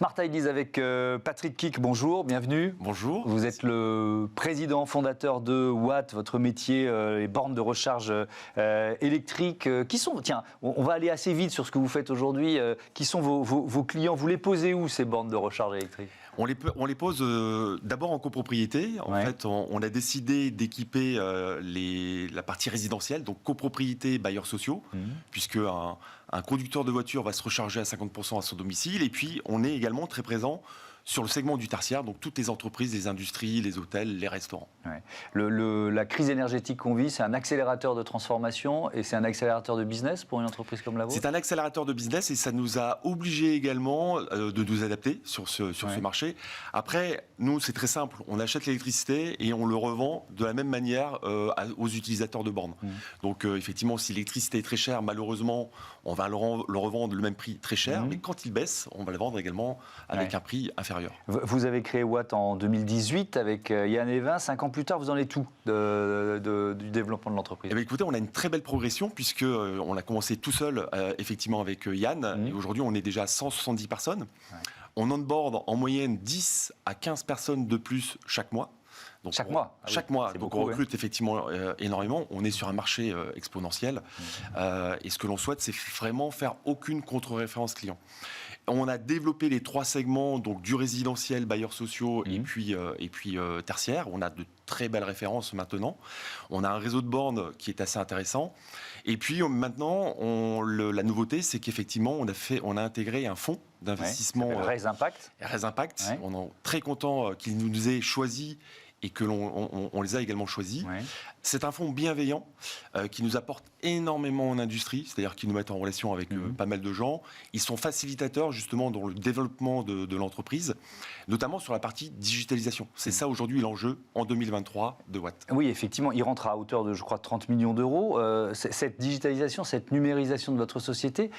Smart Ideas avec Patrick Kick, bonjour, bienvenue. Bonjour. Vous êtes le président fondateur de Watt, votre métier, les bornes de recharge électriques. Qui sont, tiens, on va aller assez vite sur ce que vous faites aujourd'hui. Qui sont vos clients? Vous les posez où, ces bornes de recharge électriques? On les pose d'abord en copropriété. En fait, on a décidé d'équiper la partie résidentielle, donc copropriété, bailleurs sociaux, puisque un conducteur de voiture va se recharger à 50% à son domicile. Et puis, on est également très présent sur le segment du tertiaire, donc toutes les entreprises, les industries, les hôtels, les restaurants. Ouais. La crise énergétique qu'on vit, c'est un accélérateur de transformation et c'est un accélérateur de business pour une entreprise comme la vôtre? C'est un accélérateur de business et ça nous a obligés également de nous adapter sur ce marché. Après, nous, c'est très simple. On achète l'électricité et on le revend de la même manière aux utilisateurs de bornes. Donc, effectivement, si l'électricité est très chère, malheureusement, on va le revendre le même prix très cher. Mais quand il baisse, on va le vendre également avec un prix inférieur. Vous avez créé Watt en 2018 avec Yann Evin. 5 ans plus tard, vous en êtes où du développement de l'entreprise? Eh bien, écoutez, on a une très belle progression puisque on a commencé tout seul, effectivement, avec Yann. Et aujourd'hui, on est déjà à 170 personnes. On onboard en moyenne 10 à 15 personnes de plus chaque mois. Donc chaque mois. Chaque mois. Donc on recrute effectivement énormément. On est sur un marché exponentiel. Et ce que l'on souhaite, c'est vraiment faire aucune contre-référence client. On a développé les 3 segments, donc du résidentiel, bailleurs sociaux et puis tertiaire. On a de très belles références maintenant. On a un réseau de bornes qui est assez intéressant. Et puis maintenant, la nouveauté, c'est qu'effectivement, on a intégré un fonds d'investissement. Raise Impact. Raise Impact. On est très content qu'il nous ait choisi et que on les a également choisis. C'est un fonds bienveillant qui nous apporte énormément en industrie, c'est-à-dire qu'ils nous mettent en relation avec pas mal de gens. Ils sont facilitateurs justement dans le développement de l'entreprise, notamment sur la partie digitalisation. C'est ça aujourd'hui l'enjeu en 2023 de Watt. Oui, effectivement, il rentre à hauteur de, je crois, 30 millions d'euros. Cette digitalisation, cette numérisation de votre société,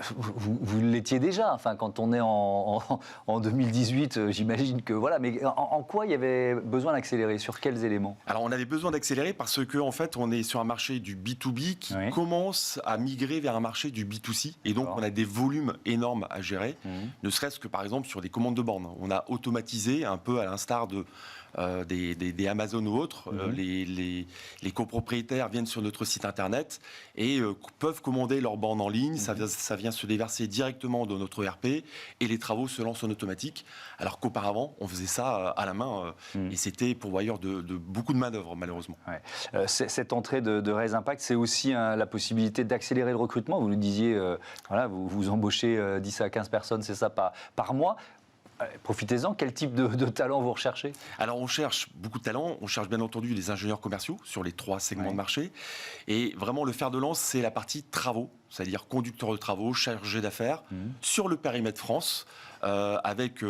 vous l'étiez déjà. Enfin, quand on est en 2018, j'imagine que voilà. Mais en quoi il y avait besoin d'accélérer? Sur quels éléments? Alors, on avait besoin d'accélérer parce que en fait, on est sur un marché du B2B qui commence à migrer vers un marché du B2C. Et donc, on a des volumes énormes à gérer, ne serait-ce que par exemple sur des commandes de bornes. On a automatisé, un peu à l'instar des Amazon ou autres, les copropriétaires viennent sur notre site internet et peuvent commander leurs bornes en ligne. Ça vient se déverser directement dans notre ERP et les travaux se lancent en automatique. Alors qu'auparavant, on faisait ça à la main et c'était pourvoyeur de beaucoup de main-d'œuvre, malheureusement. Cette entrée de Raise Impact, c'est aussi la possibilité d'accélérer le recrutement. Vous nous disiez, voilà, vous embauchez 10 à 15 personnes, c'est ça, par mois. Profitez-en, quel type de talent vous recherchez? Alors on cherche beaucoup de talents, on cherche bien entendu des ingénieurs commerciaux sur les 3 segments de marché. Et vraiment le fer de lance, c'est la partie travaux, c'est-à-dire conducteur de travaux, chargé d'affaires, sur le périmètre France, avec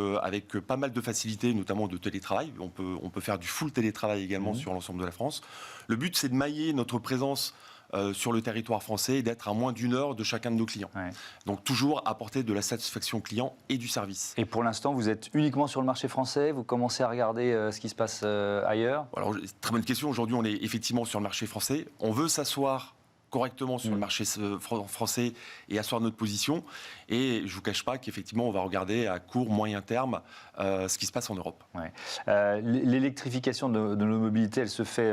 pas mal de facilités, notamment de télétravail. On peut faire du full télétravail également sur l'ensemble de la France. Le but, c'est de mailler notre présence sur le territoire français et d'être à moins d'1 heure de chacun de nos clients. Donc toujours apporter de la satisfaction client et du service. Et pour l'instant, vous êtes uniquement sur le marché français? Vous commencez à regarder ce qui se passe ailleurs? Alors, très bonne question. Aujourd'hui, on est effectivement sur le marché français. On veut s'asseoir correctement sur le marché français et asseoir notre position. Et je ne vous cache pas qu'effectivement, on va regarder à court, moyen terme ce qui se passe en Europe. L'électrification de nos mobilités, elle se fait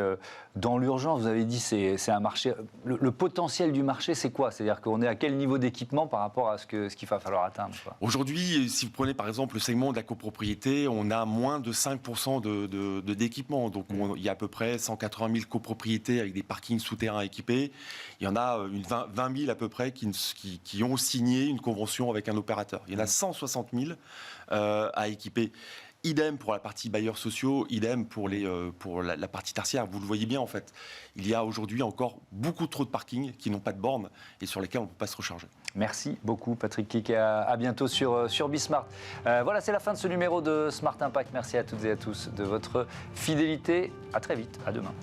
dans l'urgence. Vous avez dit c'est un marché. Le potentiel du marché, c'est quoi? C'est-à-dire qu'on est à quel niveau d'équipement par rapport à ce qu'il va falloir atteindre? Aujourd'hui, si vous prenez par exemple le segment de la copropriété, on a moins de 5% d'équipement. Donc il y a à peu près 180 000 copropriétés avec des parkings souterrains équipés. Il y en a 20 000 à peu près qui ont signé une convention avec un opérateur. Il y en a 160 000 à équiper. Idem pour la partie bailleurs sociaux, idem pour la partie tertiaire. Vous le voyez bien en fait. Il y a aujourd'hui encore beaucoup trop de parkings qui n'ont pas de bornes et sur lesquels on ne peut pas se recharger. Merci beaucoup Patrick Kick et à bientôt sur Bismart. Voilà, c'est la fin de ce numéro de Smart Impact. Merci à toutes et à tous de votre fidélité. À très vite, à demain.